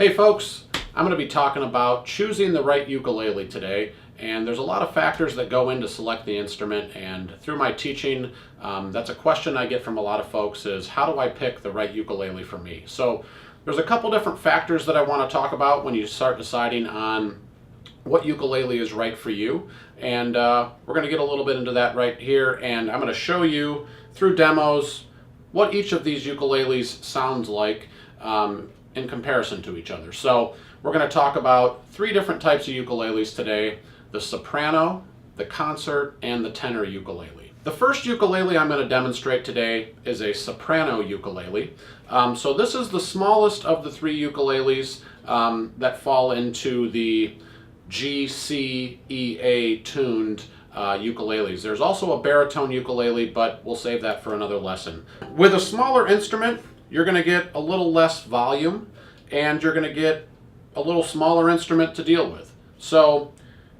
Hey folks, I'm going to be talking about choosing the right ukulele today, and there's a lot of factors that go into select the instrument, and through my teaching that's a question I get from a lot of folks is how do I pick the right ukulele for me? So there's a couple different factors that I want to talk about when you start deciding on what ukulele is right for you, and we're going to get a little bit into that right here, and I'm going to show you through demos what each of these ukuleles sounds like in comparison to each other. So we're going to talk about three different types of ukuleles today: the soprano, the concert, and the tenor ukulele. The first ukulele I'm going to demonstrate today is a soprano ukulele. So this is the smallest of the three ukuleles that fall into the G, C, E, A tuned ukuleles. There's also a baritone ukulele, but we'll save that for another lesson. With a smaller instrument, you're going to get a little less volume, and you're going to get a little smaller instrument to deal with. So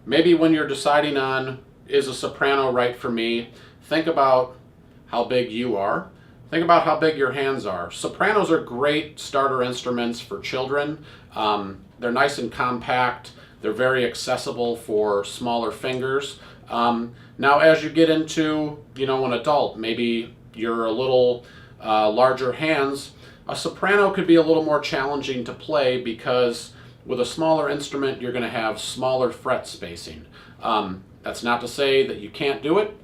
maybe when you're deciding on, is a soprano right for me, think about how big you are. Think about how big your hands are. Sopranos are great starter instruments for children. They're nice and compact. They're very accessible for smaller fingers. Now as you get into, an adult, maybe you're a little larger hands, a soprano could be a little more challenging to play because with a smaller instrument you're going to have smaller fret spacing. That's not to say that you can't do it.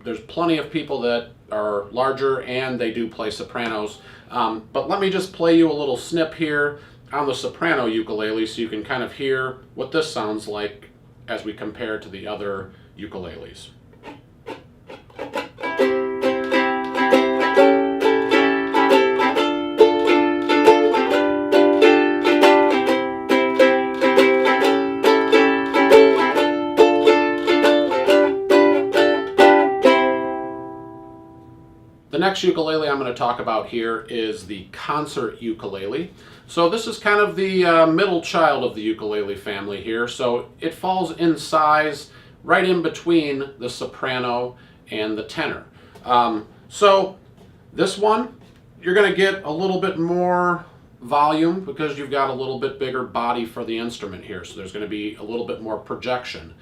There's plenty of people that are larger and they do play sopranos. But let me just play you a little snip here on the soprano ukulele so you can kind of hear what this sounds like as we compare to the other ukuleles. The next ukulele I'm going to talk about here is the concert ukulele. So this is kind of the middle child of the ukulele family here. So it falls in size right in between the soprano and the tenor. So this one, you're going to get a little bit more volume because you've got a little bit bigger body for the instrument here. So there's going to be a little bit more projection.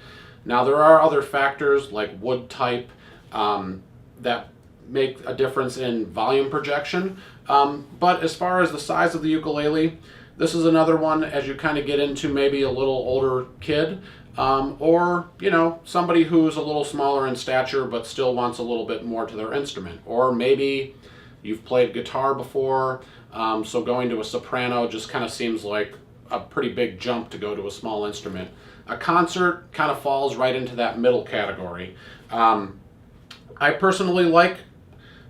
Now there are other factors like wood type that make a difference in volume projection, but as far as the size of the ukulele, this is another one as you kind of get into maybe a little older kid, or somebody who's a little smaller in stature but still wants a little bit more to their instrument, or maybe you've played guitar before, so going to a soprano just kind of seems like a pretty big jump to go to a small instrument. A concert kind of falls right into that middle category. I personally like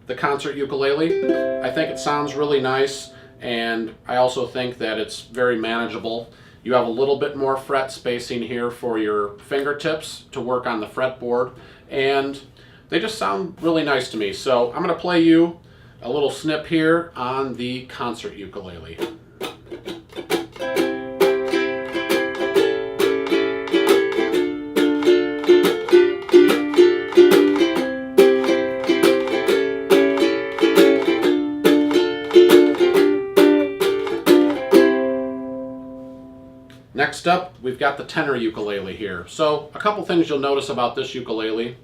the concert ukulele. I think it sounds really nice, and I also think that it's very manageable. You have a little bit more fret spacing here for your fingertips to work on the fretboard, and they just sound really nice to me. So I'm going to play you a little snip here on the concert ukulele. Next up, we've got the tenor ukulele here. So a couple things you'll notice about this ukulele.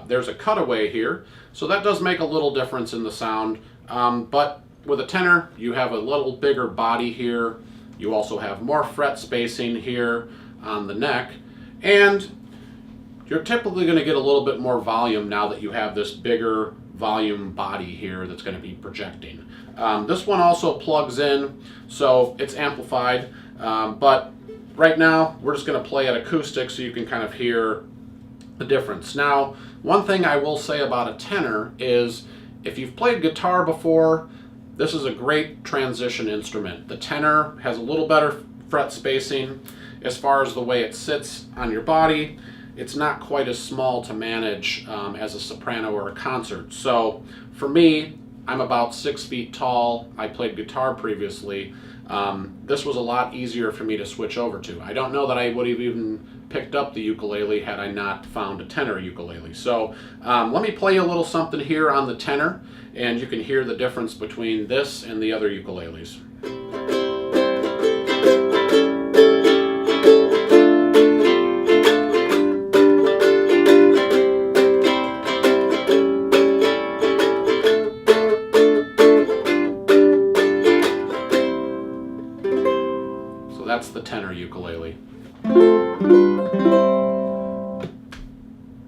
There's a cutaway here, so that does make a little difference in the sound. But with a tenor, you have a little bigger body here. You also have more fret spacing here on the neck. And you're typically going to get a little bit more volume now that you have this bigger volume body here that's going to be projecting. This one also plugs in, so it's amplified, but right now, we're just going to play it acoustic so you can kind of hear the difference. Now, one thing I will say about a tenor is if you've played guitar before, this is a great transition instrument. The tenor has a little better fret spacing. As far as the way it sits on your body, it's not quite as small to manage as a soprano or a concert. So for me, I'm about 6 feet tall. I played guitar previously. This was a lot easier for me to switch over to. I don't know that I would have even picked up the ukulele had I not found a tenor ukulele. So let me play you a little something here on the tenor, and you can hear the difference between this and the other ukuleles. tenor ukulele.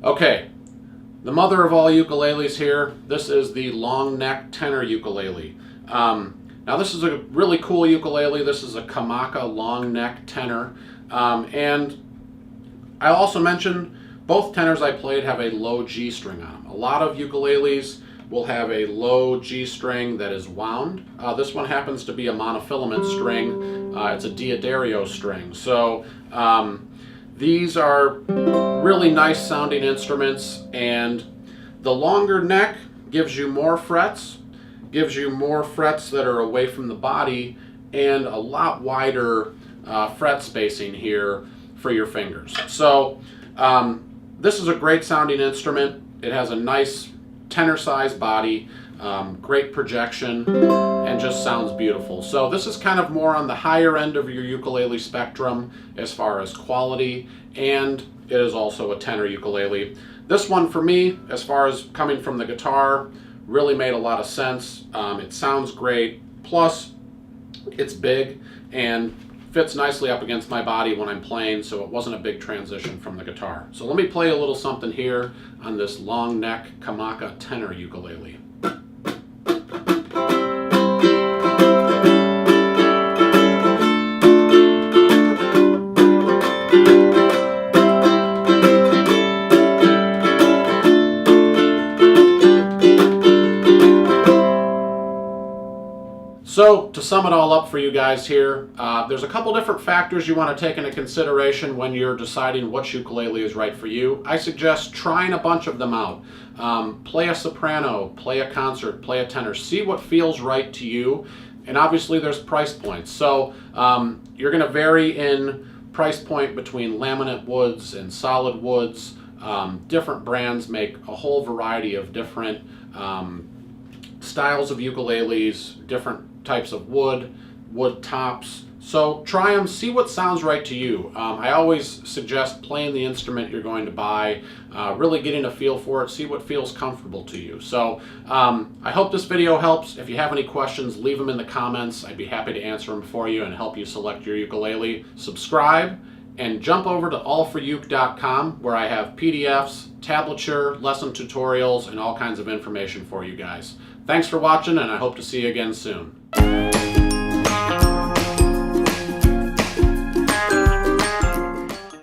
Okay, the mother of all ukuleles here. This is the long neck tenor ukulele. Now this is a really cool ukulele. This is a Kamaka long neck tenor. And I also mentioned both tenors I played have a low G string on them. A lot of ukuleles will have a low G string that is wound. This one happens to be a monofilament string. It's a Diodario string. So these are really nice sounding instruments, and the longer neck gives you more frets, that are away from the body, and a lot wider fret spacing here for your fingers. So this is a great sounding instrument. It has a nice tenor sized body, great projection, and just sounds beautiful. So this is kind of more on the higher end of your ukulele spectrum as far as quality, and it is also a tenor ukulele. This one for me, as far as coming from the guitar, really made a lot of sense. It sounds great, plus it's big and fits nicely up against my body when I'm playing, so it wasn't a big transition from the guitar. So let me play a little something here on this long neck Kamaka tenor ukulele. So to sum it all up for you guys here, there's a couple different factors you want to take into consideration when you're deciding which ukulele is right for you. I suggest trying a bunch of them out. Play a soprano, play a concert, play a tenor, see what feels right to you. And obviously there's price points. So you're going to vary in price point between laminate woods and solid woods. Different brands make a whole variety of different styles of ukuleles, different types of wood tops. So try them, see what sounds right to you. I always suggest playing the instrument you're going to buy, really getting a feel for it, see what feels comfortable to you. So I hope this video helps. If you have any questions, leave them in the comments. I'd be happy to answer them for you and help you select your ukulele. Subscribe and jump over to allforuke.com, where I have PDFs, tablature, lesson tutorials, and all kinds of information for you guys. Thanks for watching, and I hope to see you again soon.